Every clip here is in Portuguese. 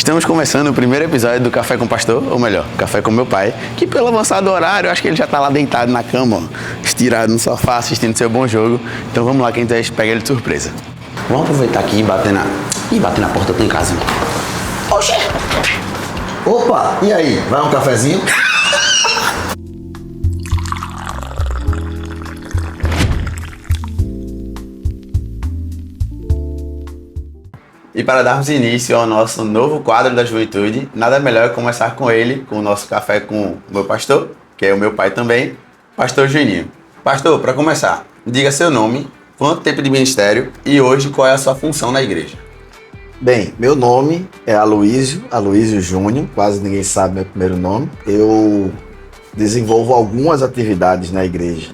Estamos começando o primeiro episódio do Café com o Pastor, ou melhor, Café com meu pai, que pelo avançado horário, eu acho que ele já tá lá deitado na cama, ó, estirado no sofá, assistindo seu bom jogo. Então vamos lá, que a gente pega ele de surpresa. Vamos aproveitar aqui e bater na porta, eu tô em casa. Oxê! Opa, e aí? Vai um cafezinho? E para darmos início ao nosso novo quadro da juventude, nada melhor que começar com ele, com o nosso café com o meu pastor, que é o meu pai também, Pastor Juninho. Pastor, para começar, diga seu nome, quanto tempo de ministério e hoje qual é a sua função na igreja? Bem, meu nome é Aloísio Júnior, quase ninguém sabe meu primeiro nome. Eu desenvolvo algumas atividades na igreja.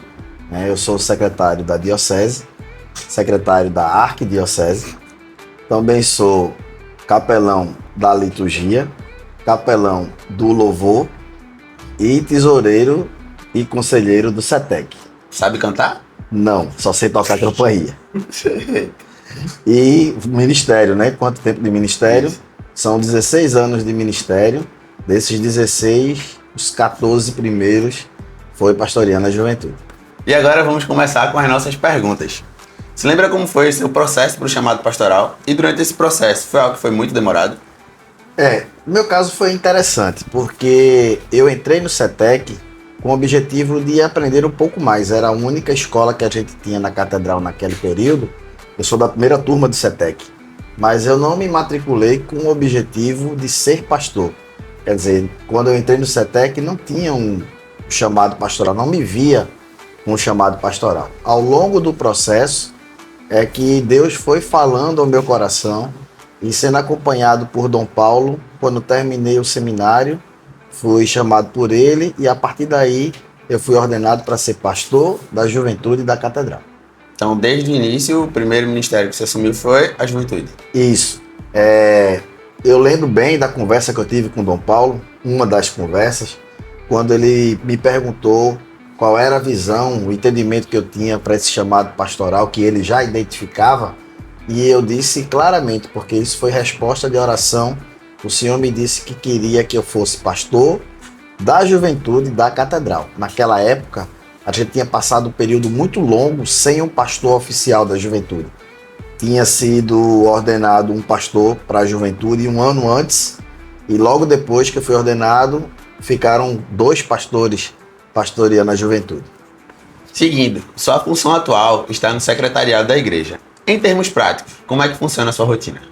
Eu sou secretário da diocese, secretário da arquidiocese, também sou capelão da liturgia, capelão do louvor e tesoureiro e conselheiro do CETEC. Sabe cantar? Não, só sei tocar campainha. E ministério, né? Quanto tempo de ministério? Isso. São 16 anos de ministério. Desses 16, os 14 primeiros foi pastoreando a juventude. E agora vamos começar com as nossas perguntas. Se lembra como foi o seu processo para o chamado pastoral? E durante esse processo, foi algo que foi muito demorado? No meu caso foi interessante, porque eu entrei no CETEC com o objetivo de aprender um pouco mais. Era a única escola que a gente tinha na catedral naquele período. Eu sou da primeira turma do CETEC, mas eu não me matriculei com o objetivo de ser pastor. Quer dizer, quando eu entrei no CETEC não tinha um chamado pastoral, não me via com um chamado pastoral. Ao longo do processo é que Deus foi falando ao meu coração e sendo acompanhado por Dom Paulo, quando terminei o seminário, fui chamado por ele e a partir daí eu fui ordenado para ser pastor da juventude da catedral. Então, desde o início, o primeiro ministério que você assumiu foi a juventude. Isso. Eu lembro bem da conversa que eu tive com Dom Paulo, uma das conversas, quando ele me perguntou qual era a visão, o entendimento que eu tinha para esse chamado pastoral, que ele já identificava, e eu disse claramente, porque isso foi resposta de oração, o Senhor me disse que queria que eu fosse pastor da juventude da catedral. Naquela época, a gente tinha passado um período muito longo sem um pastor oficial da juventude. Tinha sido ordenado um pastor para a juventude um ano antes, e logo depois que eu fui ordenado, ficaram 2 pastores pastoreando a juventude. Seguindo, sua função atual está no secretariado da igreja. Em termos práticos, como é que funciona a sua rotina?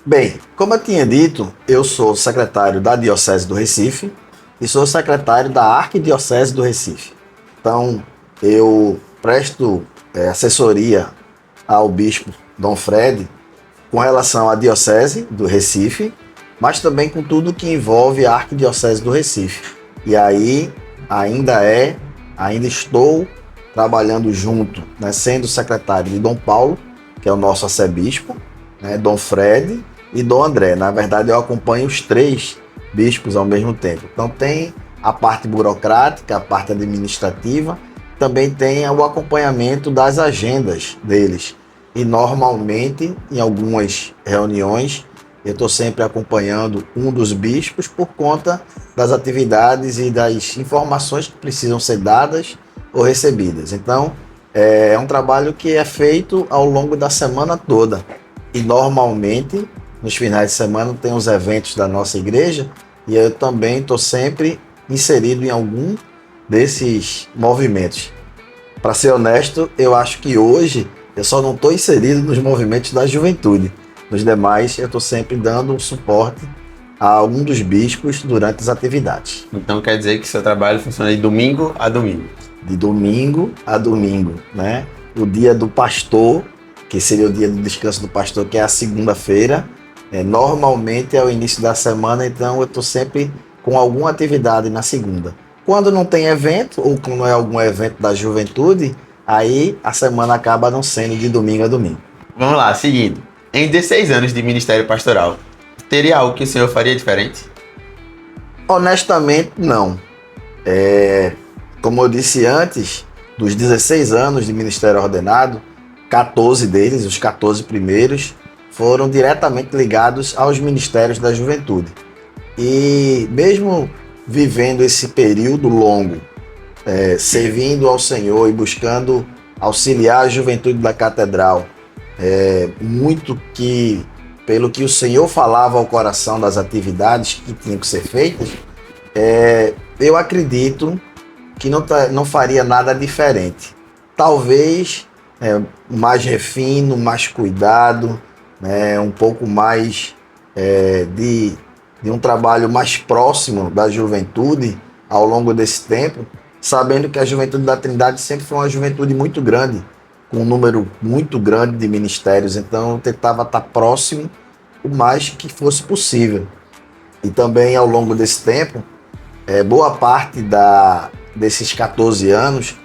Bem, como eu tinha dito, eu sou secretário da Diocese do Recife e sou secretário da Arquidiocese do Recife. Então, eu presto assessoria ao bispo Dom Fred com relação à Diocese do Recife, mas também com tudo que envolve a Arquidiocese do Recife. E aí, ainda estou trabalhando junto, né, sendo secretário de Dom Paulo, que é o nosso arcebispo, né, Dom Fred e Dom André. Na verdade, eu acompanho os 3 bispos ao mesmo tempo. Então tem a parte burocrática, a parte administrativa, também tem o acompanhamento das agendas deles. E normalmente, em algumas reuniões, eu estou sempre acompanhando um dos bispos por conta das atividades e das informações que precisam ser dadas ou recebidas. Então, é um trabalho que é feito ao longo da semana toda. E normalmente, nos finais de semana, tem os eventos da nossa igreja e eu também estou sempre inserido em algum desses movimentos. Para ser honesto, eu acho que hoje eu só não estou inserido nos movimentos da juventude. Nos demais, eu estou sempre dando um suporte a um dos bispos durante as atividades. Então quer dizer que seu trabalho funciona de domingo a domingo? De domingo a domingo, né? O dia do pastor, que seria o dia do descanso do pastor, que é a segunda-feira, normalmente é o início da semana, então eu estou sempre com alguma atividade na segunda. Quando não tem evento, ou quando não é algum evento da juventude, aí a semana acaba não sendo de domingo a domingo. Vamos lá, seguindo. Em 16 anos de ministério pastoral, teria algo que o senhor faria diferente? Honestamente, não. Como eu disse antes, dos 16 anos de ministério ordenado, 14 deles, os 14 primeiros, foram diretamente ligados aos ministérios da juventude. E mesmo vivendo esse período longo, servindo ao Senhor e buscando auxiliar a juventude da catedral, muito que, pelo que o Senhor falava ao coração das atividades que tinham que ser feitas, eu acredito que não faria nada diferente. Talvez mais refino, mais cuidado, né, um pouco mais de um trabalho mais próximo da juventude ao longo desse tempo, sabendo que a juventude da Trindade sempre foi uma juventude muito grande, com um número muito grande de ministérios, então eu tentava estar próximo o mais que fosse possível. E também ao longo desse tempo, boa parte desses 14 anos,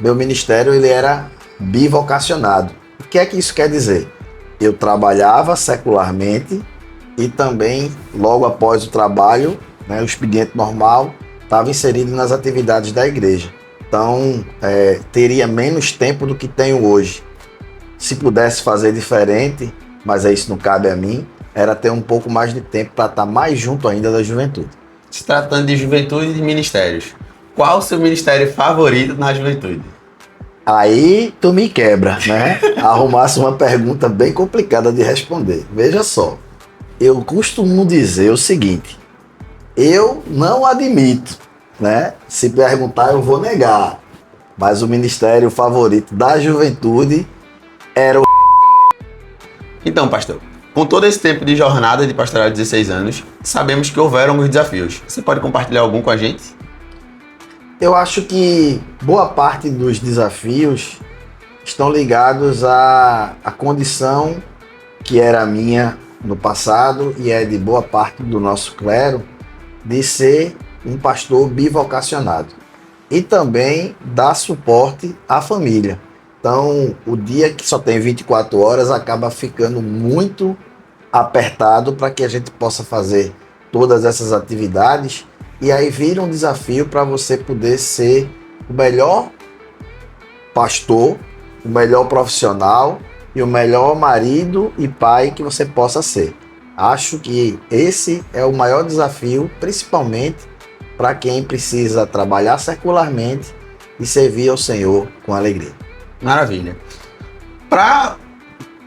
meu ministério ele era bivocacionado. O que é que isso quer dizer? Eu trabalhava secularmente e também, logo após o trabalho, né, o expediente normal, estava inserido nas atividades da igreja. Então, teria menos tempo do que tenho hoje. Se pudesse fazer diferente, mas isso não cabe a mim, era ter um pouco mais de tempo para estar mais junto ainda da juventude. Se tratando de juventude e de ministérios, qual o seu ministério favorito na juventude? Aí tu me quebra, né? Arrumasse uma pergunta bem complicada de responder. Veja só, eu costumo dizer o seguinte: eu não admito, né? Se perguntar, eu vou negar. Mas o ministério favorito da juventude era o... Então, pastor, com todo esse tempo de jornada de pastoral de 16 anos, sabemos que houveram alguns desafios. Você pode compartilhar algum com a gente? Eu acho que boa parte dos desafios estão ligados à condição que era a minha no passado e é de boa parte do nosso clero, de ser um pastor bivocacionado e também dar suporte à família. Então, o dia que só tem 24 horas acaba ficando muito apertado para que a gente possa fazer todas essas atividades, e aí vira um desafio para você poder ser o melhor pastor, o melhor profissional e o melhor marido e pai que você possa ser. Acho que esse é o maior desafio, principalmente para quem precisa trabalhar secularmente e servir ao Senhor com alegria. Maravilha. Para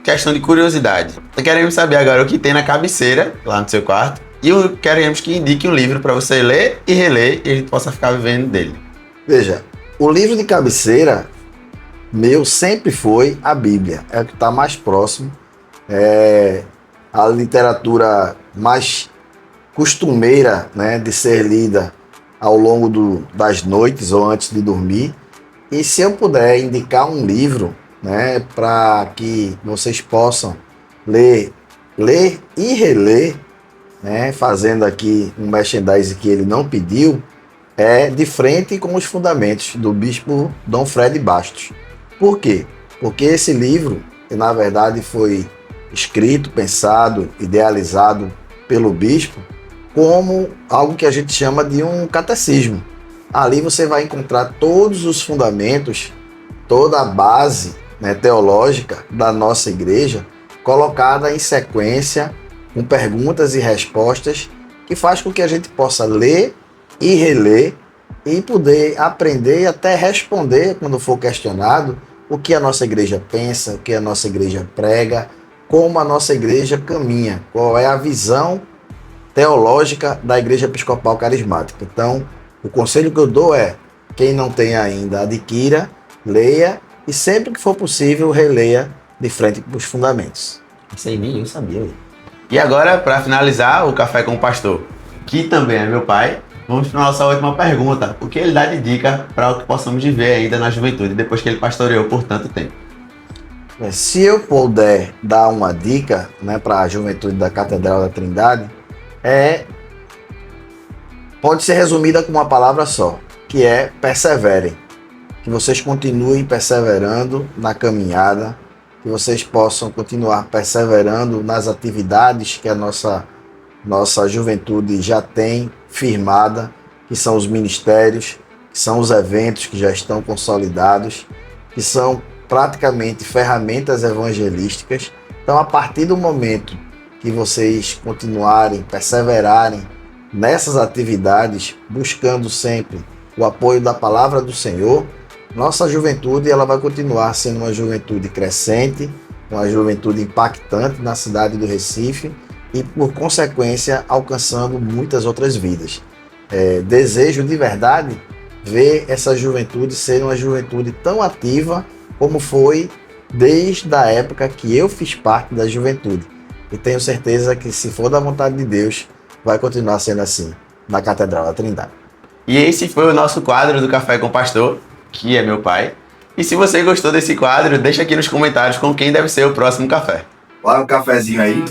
questão de curiosidade, queremos saber agora o que tem na cabeceira, lá no seu quarto, e queremos que indique um livro para você ler e reler e a gente possa ficar vivendo dele. Veja, o livro de cabeceira meu sempre foi a Bíblia, é o que está mais próximo, é a literatura mais costumeira, né, de ser lida ao longo das noites ou antes de dormir. E se eu puder indicar um livro, né, para que vocês possam ler e reler, né, fazendo aqui um merchandising que ele não pediu, é De Frente com os Fundamentos, do bispo Dom Fred Bastos. Por quê? Porque esse livro, na verdade, foi escrito, pensado, idealizado pelo bispo como algo que a gente chama de um catecismo. Ali você vai encontrar todos os fundamentos, toda a base, né, teológica da nossa igreja, colocada em sequência, com perguntas e respostas, que faz com que a gente possa ler e reler e poder aprender e até responder, quando for questionado, o que a nossa igreja pensa, o que a nossa igreja prega, como a nossa igreja caminha, qual é a visão teológica da Igreja Episcopal Carismática. Então, o conselho que eu dou é: quem não tem ainda, adquira, leia e sempre que for possível, releia De Frente com os Fundamentos. Isso aí nem eu sabia. E agora, para finalizar o Café com o Pastor, que também é meu pai, vamos para a nossa última pergunta. O que ele dá de dica para o que possamos viver ainda na juventude, depois que ele pastoreou por tanto tempo? Se eu puder dar uma dica, né, para a juventude da Catedral da Trindade, pode ser resumida com uma palavra só, que é perseverem. Que vocês continuem perseverando na caminhada, que vocês possam continuar perseverando nas atividades que a nossa juventude já tem firmada, que são os ministérios, que são os eventos que já estão consolidados, que são praticamente ferramentas evangelísticas, Então, a partir do momento que vocês continuarem, perseverarem nessas atividades, buscando sempre o apoio da palavra do Senhor, nossa juventude ela vai continuar sendo uma juventude crescente, uma juventude impactante na cidade do Recife e, por consequência, alcançando muitas outras vidas. Desejo de verdade ver essa juventude ser uma juventude tão ativa como foi desde a época que eu fiz parte da juventude. E tenho certeza que, se for da vontade de Deus, vai continuar sendo assim na Catedral da Trindade. E esse foi o nosso quadro do Café com o Pastor, que é meu pai. E se você gostou desse quadro, deixa aqui nos comentários com quem deve ser o próximo café. Bora um cafezinho aí.